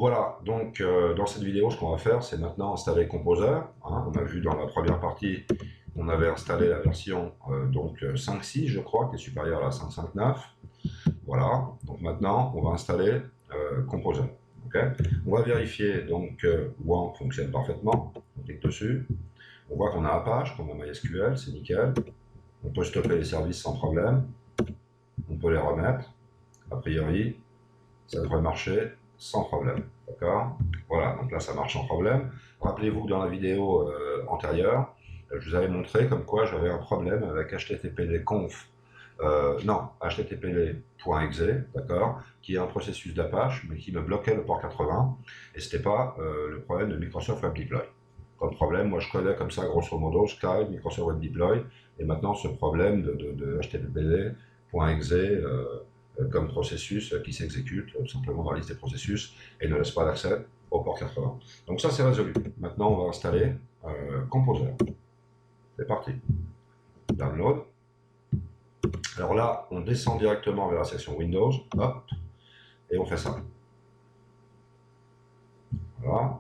Voilà, donc dans cette vidéo, ce qu'on va faire, c'est maintenant installer Composer. On a vu dans la première partie, on avait installé la version 5.6, je crois, qui est supérieure à la 5.5.9. Voilà, donc maintenant, on va installer Composer. Okay, on va vérifier donc que WAMP fonctionne parfaitement. On clique dessus. On voit qu'on a Apache, qu'on a MySQL, c'est nickel. On peut stopper les services sans problème. On peut les remettre. A priori, ça devrait marcher sans problème. D'accord? Voilà, donc là ça marche sans problème. Rappelez-vous que dans la vidéo antérieure, je vous avais montré comme quoi j'avais un problème avec httpd-conf. httpd.exe, d'accord, qui est un processus d'Apache, mais qui me bloquait le port 80, et c'était pas le problème de Microsoft Web Deploy. Comme problème, moi je connais comme ça grosso modo Sky, Microsoft Web Deploy, et maintenant ce problème de httpd.exe comme processus qui s'exécute tout simplement dans la liste des processus et ne laisse pas l'accès au port 80. Donc ça c'est résolu. Maintenant on va installer Composer. C'est parti. Download. Alors là, on descend directement vers la section Windows, hop, et on fait ça. Voilà.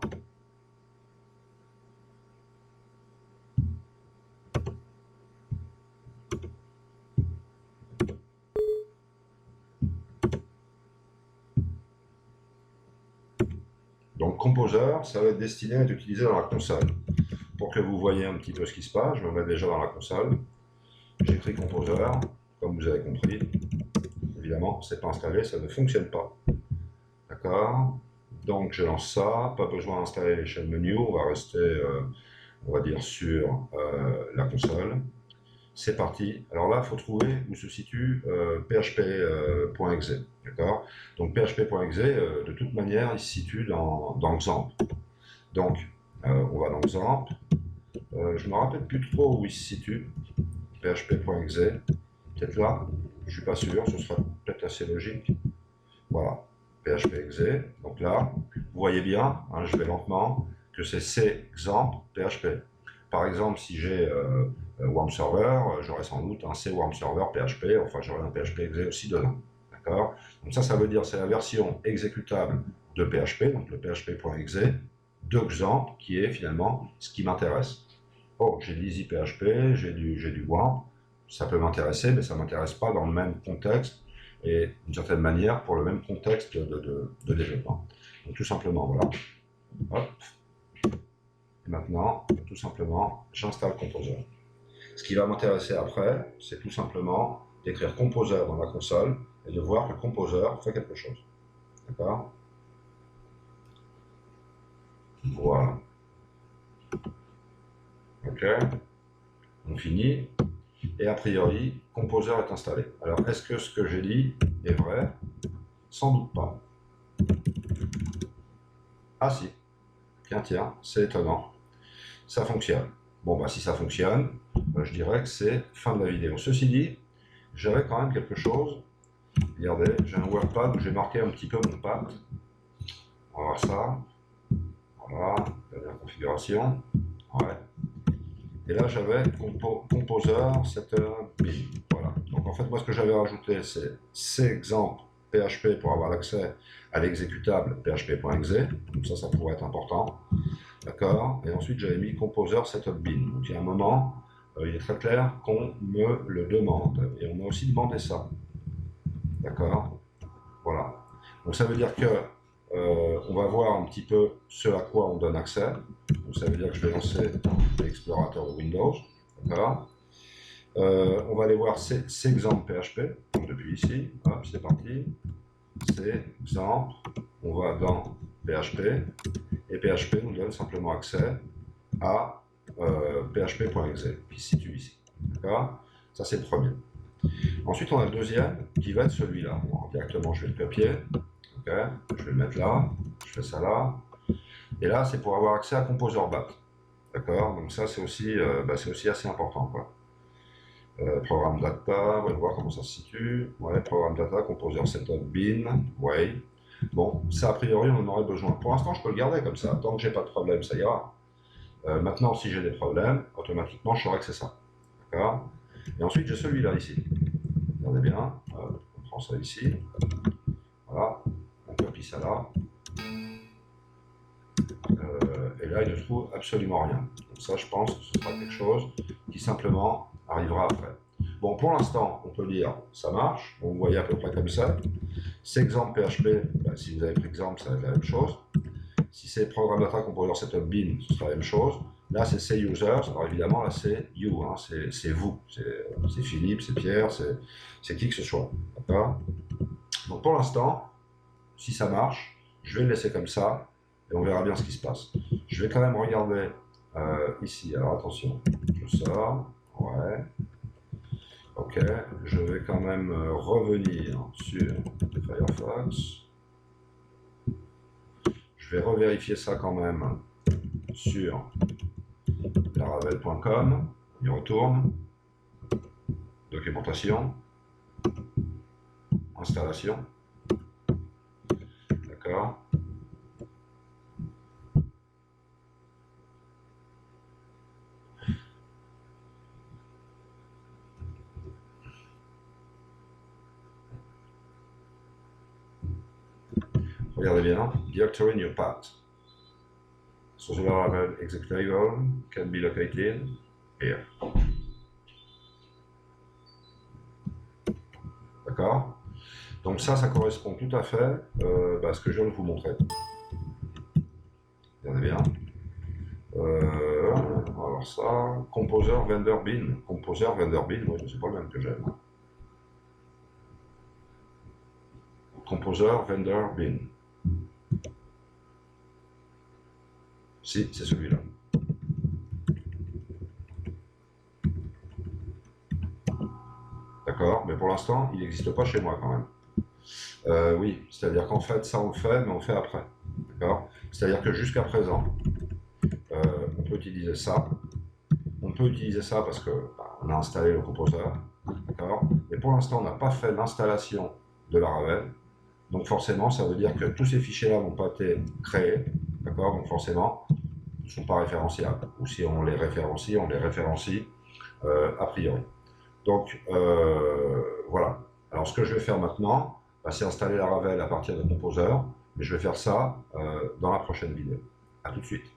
Donc Composer, ça va être destiné à être utilisé dans la console. Pour que vous voyez un petit peu ce qui se passe, je me mets déjà dans la console. J'écris Composer, comme vous avez compris. Évidemment, c'est pas installé, ça ne fonctionne pas. D'accord? Donc je lance ça, pas besoin d'installer les chaînes menu, on va rester, on va dire, sur la console. C'est parti. Alors là, il faut trouver où se situe php.exe. D'accord? Donc php.exe, de toute manière, il se situe dans XAMPP. Donc, on va dans XAMPP. Je ne me rappelle plus trop où il se situe. php.exe. Peut-être là, je ne suis pas sûr, ce sera peut-être assez logique. Voilà, php.exe. Donc là, vous voyez bien, je vais lentement, que c'est cexample php. Par exemple, si j'ai WAMP Server, j'aurai sans doute un cWAMP Server PHP, enfin j'aurai un php.exe aussi dedans. D'accord? Donc ça veut dire c'est la version exécutable de PHP, donc le php.exe, de XAMPP, qui est finalement ce qui m'intéresse. Oh, j'ai de l'Easy PHP, j'ai du WAMP, ça peut m'intéresser, mais ça ne m'intéresse pas dans le même contexte et d'une certaine manière pour le même contexte de développement. Donc tout simplement, voilà. Hop. Et maintenant, tout simplement, j'installe Composer. Ce qui va m'intéresser après, c'est tout simplement d'écrire Composer dans la console et de voir que Composer fait quelque chose. D'accord? Voilà. Ok. On finit. Et a priori, Composer est installé. Alors, est-ce que ce que j'ai dit est vrai? Sans doute pas. Ah si. Tiens, c'est étonnant. Ça fonctionne. Bon, bah si ça fonctionne, je dirais que c'est fin de la vidéo. Ceci dit, j'avais quand même quelque chose. Regardez, j'ai un WordPad où j'ai marqué un petit peu mon path. On va voir ça. Voilà, dernière configuration. Ouais. Et là, j'avais Composer Setup.bin. Voilà. Donc en fait, moi, ce que j'avais rajouté, c'est cexample PHP pour avoir l'accès à l'exécutable php.exe. Donc ça pourrait être important. D'accord. Et ensuite, j'avais mis Composer Setup.bin. Donc il y a un moment, il est très clair qu'on me le demande. Et on m'a aussi demandé ça. D'accord. Voilà. Donc ça veut dire que on va voir un petit peu ce à quoi on donne accès. Donc ça veut dire que je vais lancer l'explorateur de Windows. D'accord. On va aller voir cexample PHP. Donc depuis ici, hop, c'est parti. Cexample. On va dans PHP. Et PHP nous donne simplement accès à php.exe qui se situe ici. D'accord. Ça c'est le premier. Ensuite, on a le deuxième qui va être celui-là. Bon, directement, je vais le copier. Okay. Je vais le mettre là. Je fais ça là. Et là, c'est pour avoir accès à Composer BAT. D'accord. Donc ça, c'est aussi assez important, quoi. Programme data, on va voir comment ça se situe. Ouais, programme data, Composer Setup bin. Ouais. Bon, ça, a priori, on en aurait besoin. Pour l'instant, je peux le garder comme ça. Tant que j'ai pas de problème, ça ira. Maintenant, si j'ai des problèmes, automatiquement, je saurai que c'est ça. D'accord. Et ensuite, j'ai celui-là ici. Regardez bien, on prend ça ici, voilà, on copie ça là, et là, il ne trouve absolument rien. Donc ça, je pense que ce sera quelque chose qui simplement arrivera après. Bon, pour l'instant, on peut dire ça marche. Donc, vous voyez à peu près comme ça. C'est exemple PHP, ben, si vous avez pris exemple, ça va être la même chose. Si c'est Program Data Composer Setup Bin, ce sera la même chose. Là, c'est Say Users. Alors évidemment, là, c'est you, hein, c'est vous. C'est Philippe, c'est Pierre, c'est qui que ce soit. D'accord? Donc pour l'instant, si ça marche, je vais le laisser comme ça et on verra bien ce qui se passe. Je vais quand même regarder ici. Alors attention, je sors. Ouais. Ok. Je vais quand même revenir sur Firefox. Je vais revérifier ça quand même sur laravel.com. On y retourne. Documentation. Installation. D'accord. Regardez bien. Directory new path. So the Laravel executable can be located here. D'accord? Donc ça correspond tout à fait à ce que je viens de vous montrer. Regardez bien. Alors ça, Composer Vendor Bin. Composer Vendor Bin, moi c'est pas le même que j'aime. Composer Vendor Bin. Si, c'est celui-là. D'accord? Mais pour l'instant, il n'existe pas chez moi quand même. Oui, c'est-à-dire qu'en fait, ça on le fait, mais on le fait après. D'accord? C'est-à-dire que jusqu'à présent, on peut utiliser ça. On peut utiliser ça parce qu'on a installé le composer. D'accord? Mais pour l'instant, on n'a pas fait l'installation de Laravel. Donc forcément, ça veut dire que tous ces fichiers-là n'ont pas été créés. D'accord? Donc forcément, ils ne sont pas référenciables. Ou si on les référencie a priori. Donc voilà. Alors ce que je vais faire maintenant, c'est installer Laravel à partir de Composer. Mais je vais faire ça dans la prochaine vidéo. A tout de suite.